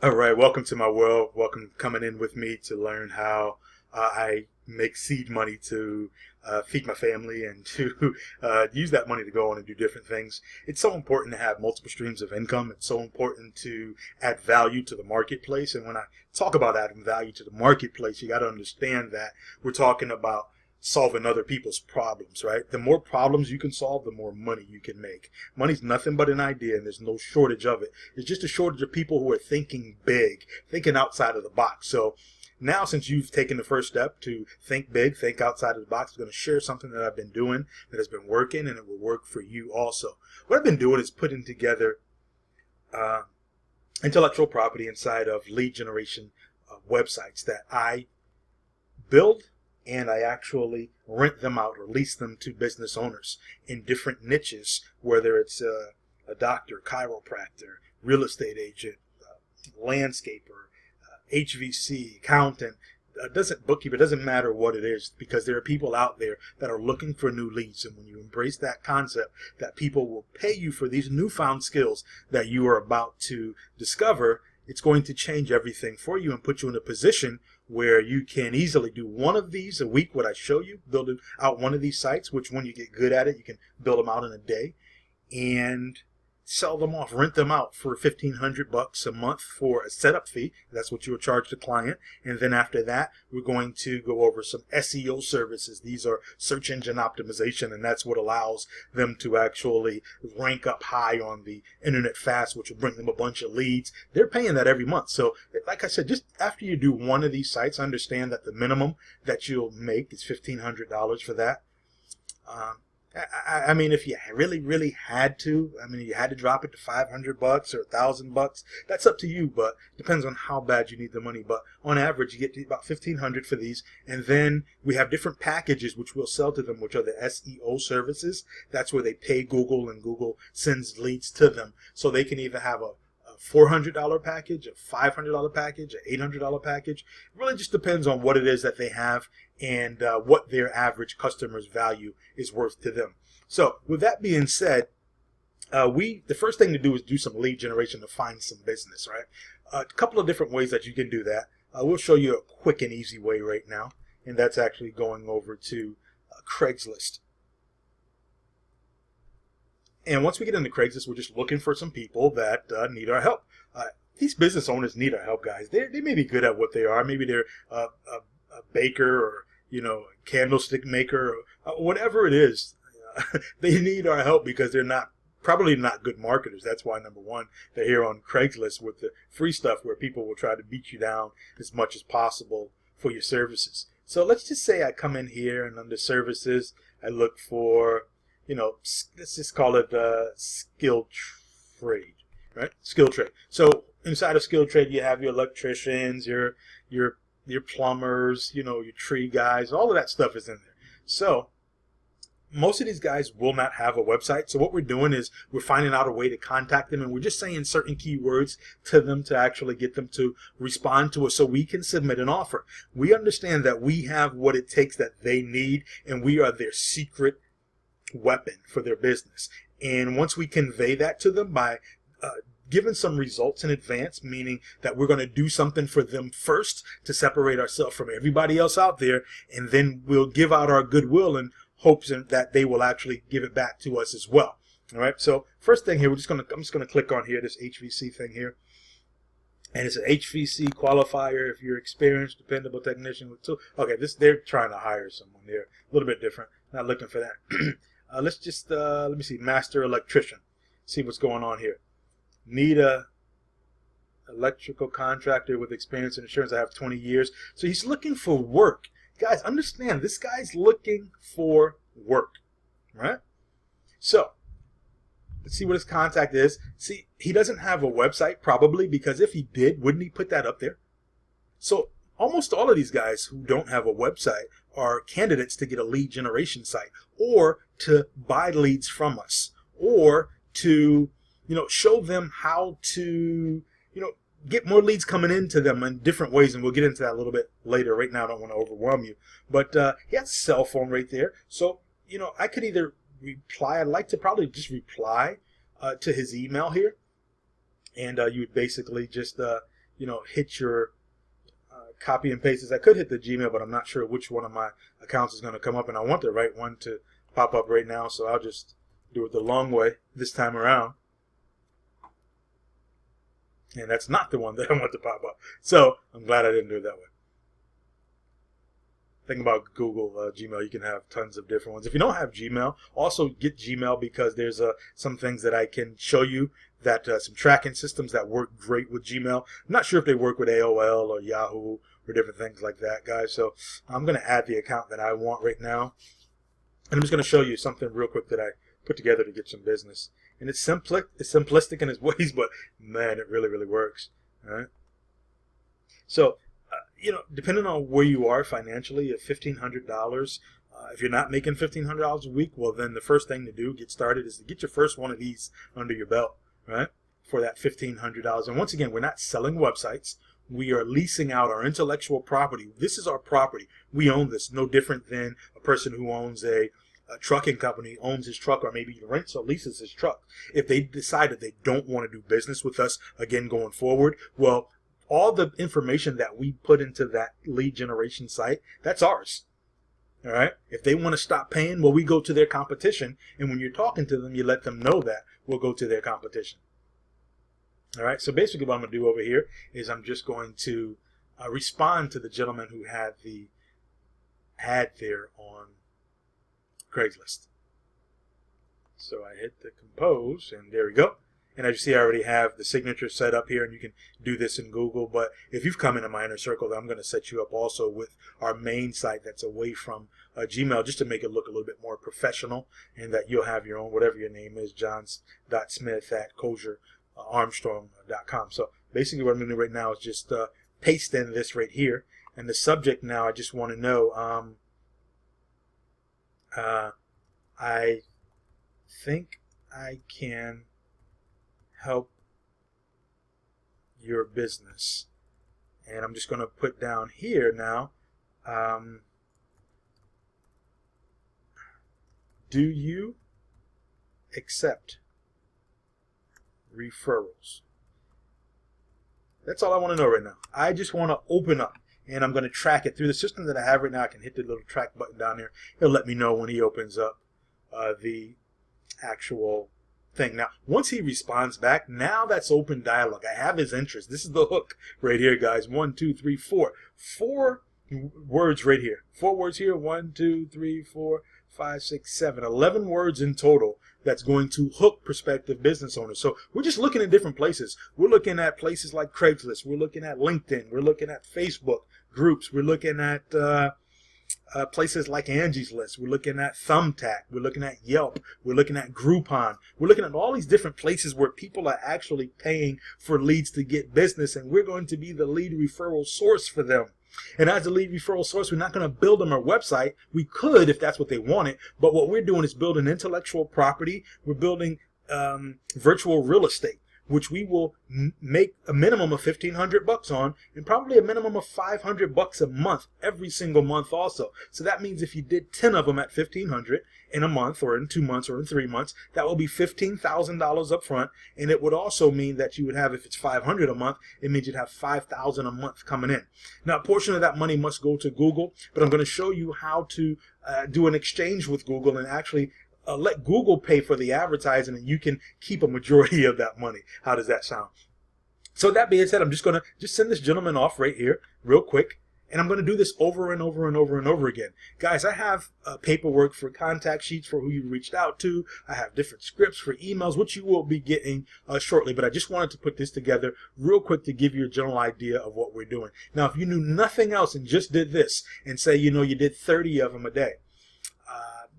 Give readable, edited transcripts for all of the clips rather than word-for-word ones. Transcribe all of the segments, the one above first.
All right, welcome to my world. Welcome coming in with me to learn how I make seed money to feed my family and to use that money to go on and do different things. It's so important to have multiple streams of income. It's so important to add value to the marketplace. And when I talk about adding value to the marketplace, you got to understand that we're talking about solving other people's problems, right? The more problems you can solve, the more money you can make. Money's nothing but an idea, and there's no shortage of it. It's just a shortage of people who are thinking big, thinking outside of the box. So now, since you've taken the first step to think big, think outside of the box, I'm going to share something that I've been doing that has been working, and it will work for you also. What I've been doing is putting together intellectual property inside of lead generation websites that I build, and I actually rent them out or lease them to business owners in different niches, whether it's a doctor, chiropractor, real estate agent, landscaper, HVC, accountant, bookkeeper, doesn't matter what it is, because there are people out there that are looking for new leads. And when you embrace that concept that people will pay you for these newfound skills that you are about to discover, it's going to change everything for you and put you in a position where you can easily do one of these a week, what I show you, build out one of these sites, which when you get good at it, you can build them out in a day and sell them off, rent them out for $1,500 a month for a setup fee. That's what you'll charge the client. And then after that, we're going to go over some SEO services. These are search engine optimization, and that's what allows them to actually rank up high on the internet fast, which will bring them a bunch of leads. They're paying that every month. So like I said, just after you do one of these sites, understand that the minimum that you'll make is $1,500 for that. I mean, if you really had to, you had to drop it to $500 or $1,000. That's up to you, but it depends on how bad you need the money. But on average, you get to about $1,500 for these, and then we have different packages which we'll sell to them, which are the SEO services. That's where they pay Google, and Google sends leads to them, so they can either have a $400 package, a $500 package, an $800 package. It really just depends on what it is that they have and what their average customer's value is worth to them. So with that being said, the first thing to do is do some lead generation to find some business, right? A couple of different ways that you can do that. We'll show you a quick and easy way right now, and that's actually going over to Craigslist. And once we get into Craigslist, we're just looking for some people that need our help. These business owners need our help, guys. They may be good at what they are. Maybe they're a baker, or a candlestick maker, or whatever it is. They need our help because they're probably not good marketers. That's why, number one, they're here on Craigslist with the free stuff where people will try to beat you down as much as possible for your services. So let's just say I come in here, and under services, I look for, let's just call it skill trade, right? Skill trade. So inside of skill trade, you have your electricians, your plumbers, your tree guys, all of that stuff is in there. So most of these guys will not have a website. So what we're doing is we're finding out a way to contact them, and we're just saying certain keywords to them to actually get them to respond to us so we can submit an offer. We understand that we have what it takes that they need, and we are their secret weapon for their business. And once we convey that to them by giving some results in advance, meaning that we're going to do something for them first to separate ourselves from everybody else out there, and then we'll give out our goodwill in hopes that they will actually give it back to us as well. All right. So first thing here, I'm just going to click on here, this HVC thing here. And it's an HVC qualifier if you're experienced, dependable technician with two. Okay, they're trying to hire someone. They're a little bit different. Not looking for that. Let's just, let me see, master electrician. See what's going on here. Need a electrical contractor with experience in insurance. I have 20 years. So he's looking for work. Guys, understand, this guy's looking for work, right? So let's see what his contact is. See, he doesn't have a website, probably, because if he did, wouldn't he put that up there? So almost all of these guys who don't have a website are candidates to get a lead generation site, or to buy leads from us, or to, show them how to, get more leads coming into them in different ways, and we'll get into that a little bit later. Right now, I don't want to overwhelm you, but he has a cell phone right there. So, I could either reply. I'd like to probably just reply to his email here, and you would basically just hit your copy and paste this. I could hit the Gmail, but I'm not sure which one of my accounts is going to come up, and I want the right one to pop up right now, so I'll just do it the long way this time around. And that's not the one that I want to pop up. So I'm glad I didn't do it that way. Thing about Google Gmail, you can have tons of different ones. If you don't have Gmail, also get Gmail, because there's some things that I can show you, that some tracking systems that work great with Gmail. I'm not sure if they work with AOL or Yahoo or different things like that, guys. So I'm going to add the account that I want right now. And I'm just going to show you something real quick that I put together to get some business. And it's simplistic in its ways, but man, it really, really works. All right. So, depending on where you are financially, at $1,500, if you're not making $1,500 a week, well, then the first thing to do, get started, is to get your first one of these under your belt, right? For that $1,500. And once again, we're not selling websites. We are leasing out our intellectual property. This is our property. We own this. No different than a person who owns a trucking company, owns his truck, or maybe rents or leases his truck. If they decide that they don't want to do business with us again going forward, well, all the information that we put into that lead generation site, that's ours. All right. If they want to stop paying, well, we go to their competition. And when you're talking to them, you let them know that we'll go to their competition. All right. So basically what I'm going to do over here is I'm just going to respond to the gentleman who had the ad there on Craigslist. So I hit the compose, and there we go. And as you see, I already have the signature set up here, and you can do this in Google. But if you've come into my inner circle, I'm going to set you up also with our main site that's away from Gmail, just to make it look a little bit more professional, and that you'll have your own, whatever your name is, johns.smith@CozierArmstrong.com. So basically what I'm going to do right now is just paste in this right here. And the subject now, I just want to know, I think I can help your business. And I'm just going to put down here now, do you accept referrals? That's all I want to know right now. I just want to open up, and I'm going to track it through the system that I have right now. I can hit the little track button down there. It'll let me know when he opens up the actual thing. Now, once he responds back, now that's open dialogue. I have his interest. This is the hook right here, guys. 1, 2, 3, 4. 4 words right here. 4 words here. 1, 2, 3, 4, 5, 6, 7. 11 words in total that's going to hook prospective business owners. So we're just looking at different places. We're looking at places like Craigslist. We're looking at LinkedIn. We're looking at Facebook groups. We're looking at places like Angie's List. We're looking at Thumbtack. We're looking at Yelp. We're looking at Groupon. We're looking at all these different places where people are actually paying for leads to get business, and we're going to be the lead referral source for them. And as a lead referral source, we're not going to build them a website. We could if that's what they wanted, but what we're doing is building intellectual property. We're building virtual real estate, which we will make a minimum of $1,500 on, and probably a minimum of $500 a month every single month also. So that means if you did 10 of them at $1,500 in a month, or in 2 months, or in 3 months, that will be $15,000 up front. And it would also mean that you would have, if it's $500 a month, it means you'd have $5,000 a month coming in. Now, a portion of that money must go to Google, but I'm going to show you how to do an exchange with Google and actually let Google pay for the advertising, and you can keep a majority of that money. How does that sound? So that being said, I'm just going to send this gentleman off right here real quick, and I'm going to do this over and over and over and over again. Guys, I have paperwork for contact sheets for who you reached out to. I have different scripts for emails, which you will be getting shortly, but I just wanted to put this together real quick to give you a general idea of what we're doing. Now, if you knew nothing else and just did this, and say, you did 30 of them a day,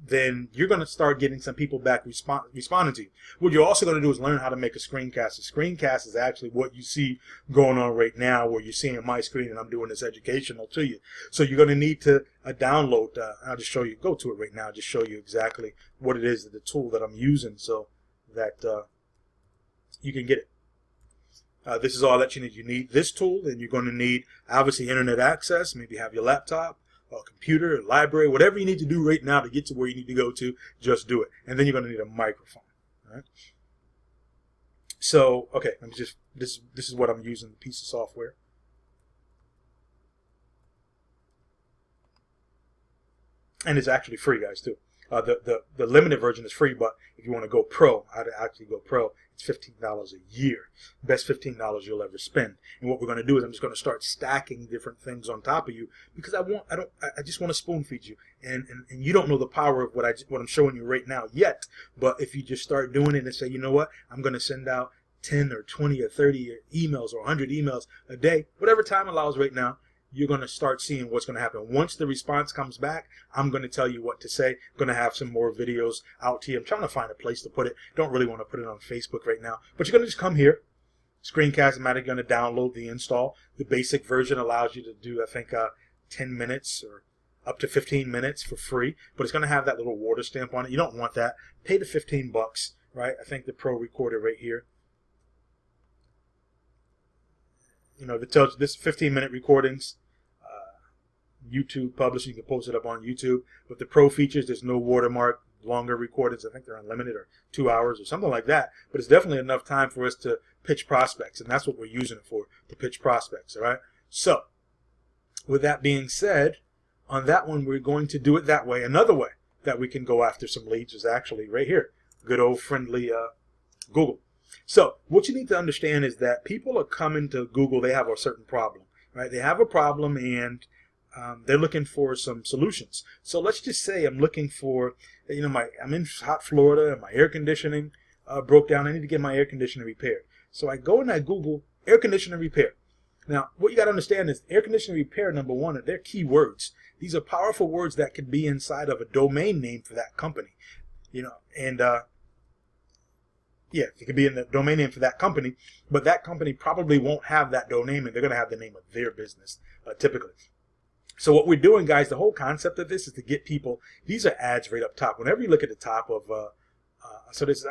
then you're going to start getting some people back responding to you. What you're also going to do is learn how to make a screencast. A screencast is actually what you see going on right now, where you're seeing my screen and I'm doing this educational to you. So you're going to need to download. I'll just show you. Go to it right now. Just show you exactly what it is, the tool that I'm using, so that you can get it. This is all that you need. You need this tool, and you're going to need, obviously, internet access. Maybe have your laptop, a computer, a library, whatever you need to do right now to get to where you need to go to, just do it. And then you're going to need a microphone. All right? So, okay, let me just, this is what I'm using, the piece of software. And it's actually free, guys, too. The limited version is free, but if you want to go pro, I'd actually go pro. It's $15 a year, best $15 you'll ever spend. And what we're going to do is I'm just going to start stacking different things on top of you, because I just want to spoon feed you, and you don't know the power of what I'm showing you right now yet. But if you just start doing it and say, you know what, I'm going to send out 10 or 20 or 30 emails or 100 emails a day, whatever time allows right now, you're going to start seeing what's going to happen. Once the response comes back, I'm going to tell you what to say. I'm going to have some more videos out to you. I'm trying to find a place to put it. Don't really want to put it on Facebook right now. But you're going to just come here. Screencast-O-Matic, going to download the install. The basic version allows you to do, I think, 10 minutes or up to 15 minutes for free. But it's going to have that little water stamp on it. You don't want that. Pay the $15, right? I think the Pro Recorder right here. You know, that tells you this 15-minute recordings. YouTube publishing, you can post it up on YouTube. With the Pro features, there's no watermark, longer recordings. I think they're unlimited or 2 hours or something like that. But it's definitely enough time for us to pitch prospects, and that's what we're using it for, to pitch prospects, all right? So, with that being said, on that one, we're going to do it that way. Another way that we can go after some leads is actually right here. Good old friendly Google. So, what you need to understand is that people are coming to Google, they have a certain problem, right? They have a problem, and they're looking for some solutions. So let's just say I'm looking for, you know, I'm in hot Florida and my air conditioning broke down. I need to get my air conditioner repaired. So I go and I Google air conditioner repair. Now, what you got to understand is air conditioner repair, number one, they're keywords. These are powerful words that could be inside of a domain name for that company. You know, and yeah, it could be in the domain name for that company, but that company probably won't have that domain name, and they're going to have the name of their business typically. So what we're doing, guys, the whole concept of this is to get people, these are ads right up top. Whenever you look at the top of, so there's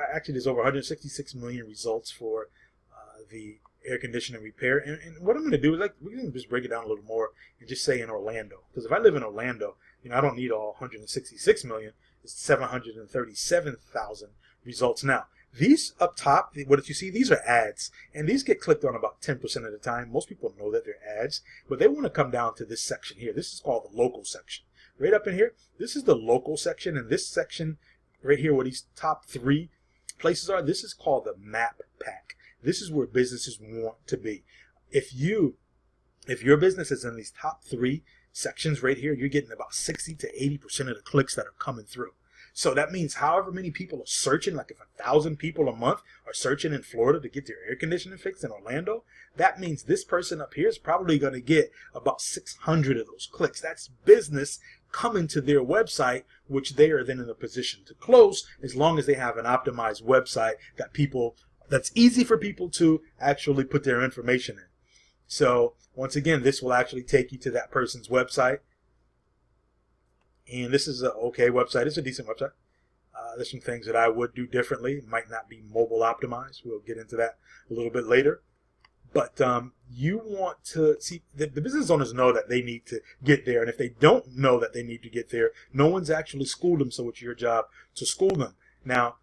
over 166 million results for the air conditioning repair. And what I'm going to do is, like, we can just break it down a little more and just say in Orlando. Because if I live in Orlando, you know, I don't need all 166 million. It's 737,000 results now. These up top, what you see, these are ads, and these get clicked on about 10% of the time. Most people know that they're ads, but they want to come down to this section here. This is called the local section. Right up in here, this is the local section, and this section right here, where these top 3 places are, this is called the map pack. This is where businesses want to be. If your business is in these top 3 sections right here, you're getting about 60 to 80% of the clicks that are coming through. So that means however many people are searching, like if 1,000 people a month are searching in Florida to get their air conditioning fixed in Orlando, that means this person up here is probably going to get about 600 of those clicks. That's business coming to their website, which they are then in a position to close, as long as they have an optimized website that's easy for people to actually put their information in. So once again, this will actually take you to that person's website. And this is an okay website. It's a decent website. There's some things that I would do differently. It might not be mobile optimized. We'll get into that a little bit later. But you want to see, the business owners know that they need to get there. And if they don't know that they need to get there, no one's actually schooled them. So it's your job to school them. Now,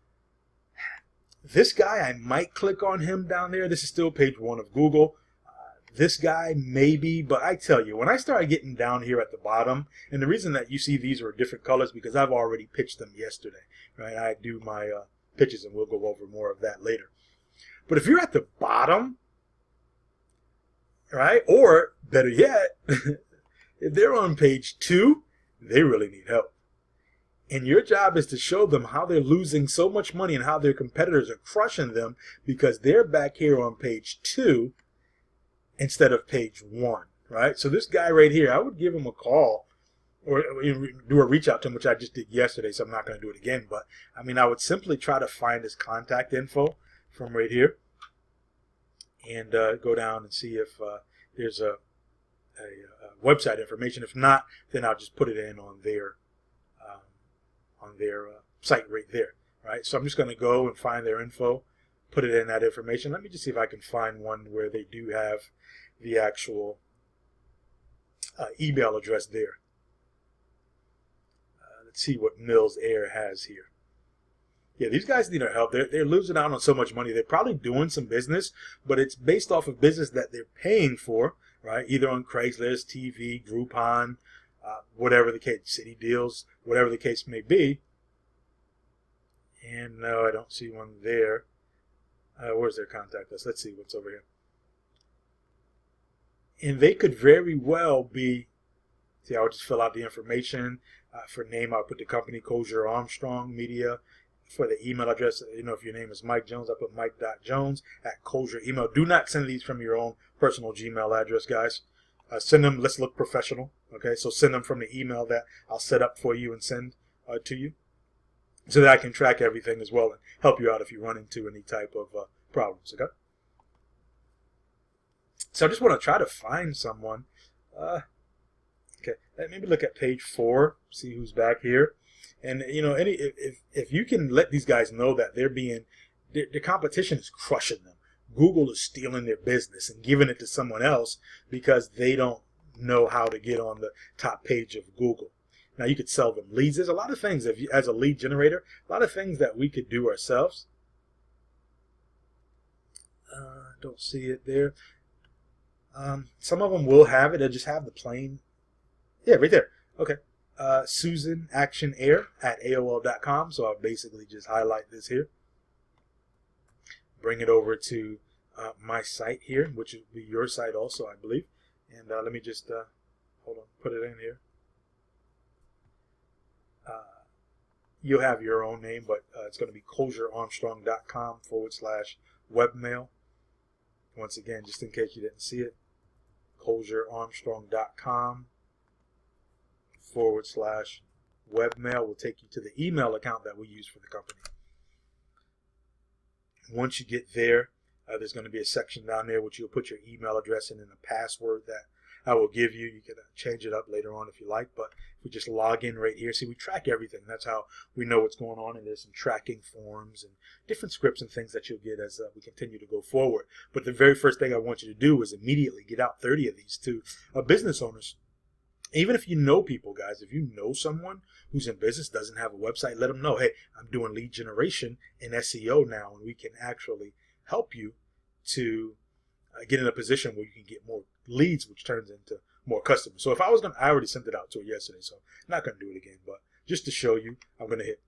this guy, I might click on him down there. This is still page 1 of Google. This guy, maybe, but I tell you, when I started getting down here at the bottom, and the reason that you see these are different colors, because I've already pitched them yesterday, right? I do my pitches, and we'll go over more of that later. But if you're at the bottom, right, or better yet, if they're on page 2, they really need help. And your job is to show them how they're losing so much money and how their competitors are crushing them because they're back here on page 2 instead of page 1, right? So this guy right here, I would give him a call or do a reach out to him, which I just did yesterday, so I'm not going to do it again. But, I mean, I would simply try to find his contact info from right here and go down and see if there's a website information. If not, then I'll just put it in on their site right there, right? So I'm just going to go and find their info, put it in that information. Let me just see if I can find one where they do have the actual email address there. Let's see what Mills Air has here. Yeah, these guys need our help. They're losing out on so much money. They're probably doing some business, but it's based off of business that they're paying for, right? Either on Craigslist, TV, Groupon, whatever the case, City Deals, whatever the case may be. And no, I don't see one there. Where's their contact us? Let's see what's over here. And they could very well be, see, I would just fill out the information. For name, I'll put the company, Kosher Armstrong Media. For the email address, if your name is Mike Jones, I put mike.jones@Kosher email. Do not send these from your own personal Gmail address, guys. Send them, let's look professional, okay? So send them from the email that I'll set up for you and send to you so that I can track everything as well and help you out if you run into any type of problems, okay? So I just want to try to find someone. Okay, maybe look at page 4, see who's back here. And if you can let these guys know that the competition is crushing them. Google is stealing their business and giving it to someone else because they don't know how to get on the top page of Google. Now you could sell them leads. There's a lot of things as a lead generator, a lot of things that we could do ourselves. Don't see it there. Some of them will have it. They'll just have the plain. Yeah, right there. Okay. Susan Action Air at AOL.com. So I'll basically just highlight this here. Bring it over to my site here, which will be your site also, I believe. And let me just, hold on, put it in here. You'll have your own name, but it's going to be KosherArmstrong.com/webmail. Once again, just in case you didn't see it, KosherArmstrong.com/webmail will take you to the email account that we use for the company. Once you get there, there's going to be a section down there which you'll put your email address in and a password that I will give you. You can change it up later on if you like, but if we just log in right here, see, we track everything. That's how we know what's going on, and there's some tracking forms and different scripts and things that you'll get as we continue to go forward. But the very first thing I want you to do is immediately get out 30 of these to business owners. Even if you know people, guys, if you know someone who's in business, doesn't have a website, let them know, hey, I'm doing lead generation and SEO now, and we can actually help you to get in a position where you can get more leads, which turns into more customers. So if I already sent it out to her yesterday, so I'm not going to do it again. But just to show you, I'm going to hit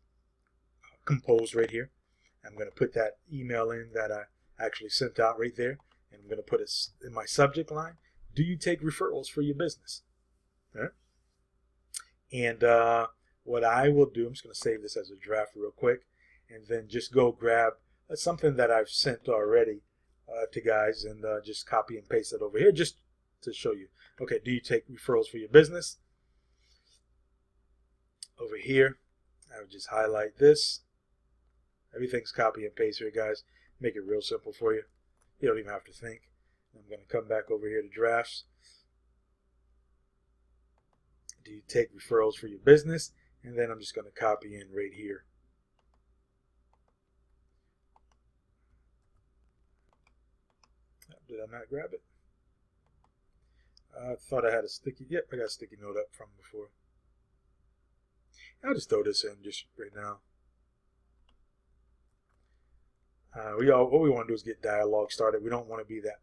compose right here. I'm going to put that email in that I actually sent out right there. And I'm going to put it in my subject line. Do you take referrals for your business? All right. And what I will do, I'm just going to save this as a draft real quick. And then just go grab something that I've sent already to guys and just copy and paste it over here just to show you. Okay, do you take referrals for your business? Over here, I would just highlight this. Everything's copy and paste here, guys. Make it real simple for you. You don't even have to think. I'm going to come back over here to drafts. Do you take referrals for your business? And then I'm just going to copy in right here. Did I not grab it? I thought I had a sticky. Yep, I got a sticky note up from before. I'll just throw this in just right now. What we want to do is get dialogue started. We don't want to be that.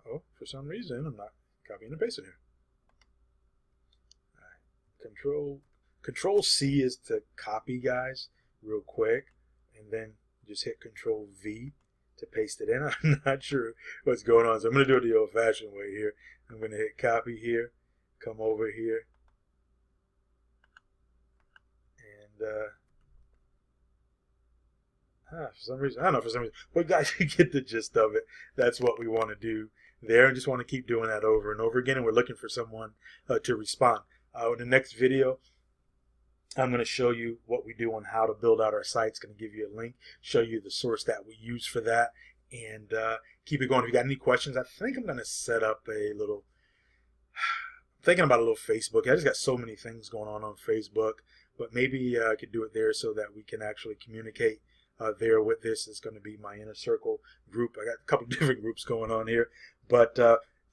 Oh, for some reason I'm not copying and pasting here. All right. Control C is to copy, guys, real quick, and then just hit Control V to paste it in. I'm not sure what's going on, so I'm going to do it the old-fashioned way here. I'm going to hit copy here, come over here, and for some reason, I don't know, but guys, you get the gist of it. That's what we want to do there, and just want to keep doing that over and over again, and we're looking for someone to respond. In the next video, I'm going to show you what we do on how to build out our site. It's going to give you a link, show you the source that we use for that, and keep it going. If you got any questions, I think I'm going to set up a little, thinking about a little Facebook. I just got so many things going on Facebook, but maybe I could do it there so that we can actually communicate there with this. Is going to be my inner circle group. I got a couple different groups going on here, but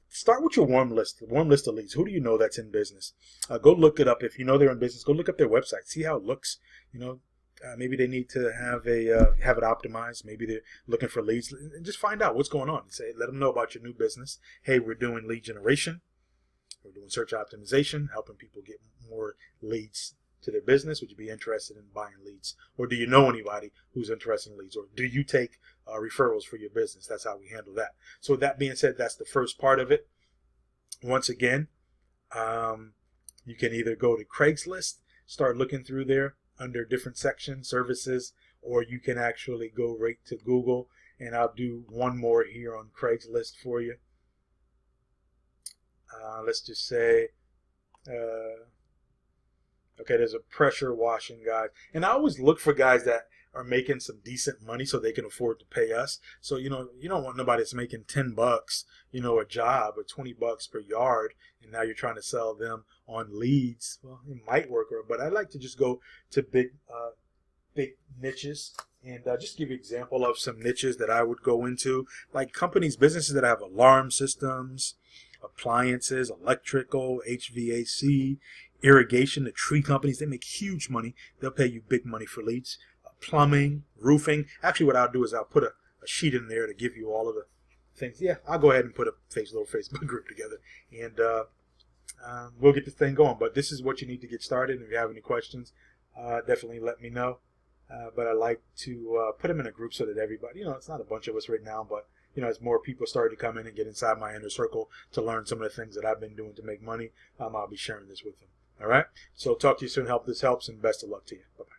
start with your warm list, the warm list of leads. Who do you know that's in business? Go look it up. If you know they're in business, go look up their website, see how it looks. You know, maybe they need to have have it optimized. Maybe they're looking for leads, and just find out what's going on. Say, let them know about your new business. Hey, we're doing lead generation. We're doing search optimization, helping people get more leads to their business. Would you be interested in buying leads? Or do you know anybody who's interested in leads? Or do you take referrals for your business? That's how we handle that. So with that being said, that's the first part of it. Once again, you can either go to Craigslist, start looking through there under different sections, services, or you can actually go right to Google. And I'll do one more here on Craigslist for you. Let's just say, okay, there's a pressure washing guy. And I always look for guys that are making some decent money so they can afford to pay us. So, you know, you don't want nobody that's making $10, you know, a job, or $20 per yard, and now you're trying to sell them on leads. Well, it might work, but I like to just go to big niches. And just give you an example of some niches that I would go into, like companies, businesses that have alarm systems, appliances, electrical, HVAC, irrigation. The tree companies, they make huge money. They'll pay you big money for leads. Plumbing, roofing. Actually, what I'll do is I'll put a sheet in there to give you all of the things. Yeah, I'll go ahead and put a little Facebook group together, and we'll get this thing going. But this is what you need to get started. If you have any questions, definitely let me know. But I like to put them in a group so that everybody, you know, it's not a bunch of us right now, but you know, as more people start to come in and get inside my inner circle to learn some of the things that I've been doing to make money, I'll be sharing this with them. All right. So talk to you soon. Hope this helps, and best of luck to you. Bye-bye.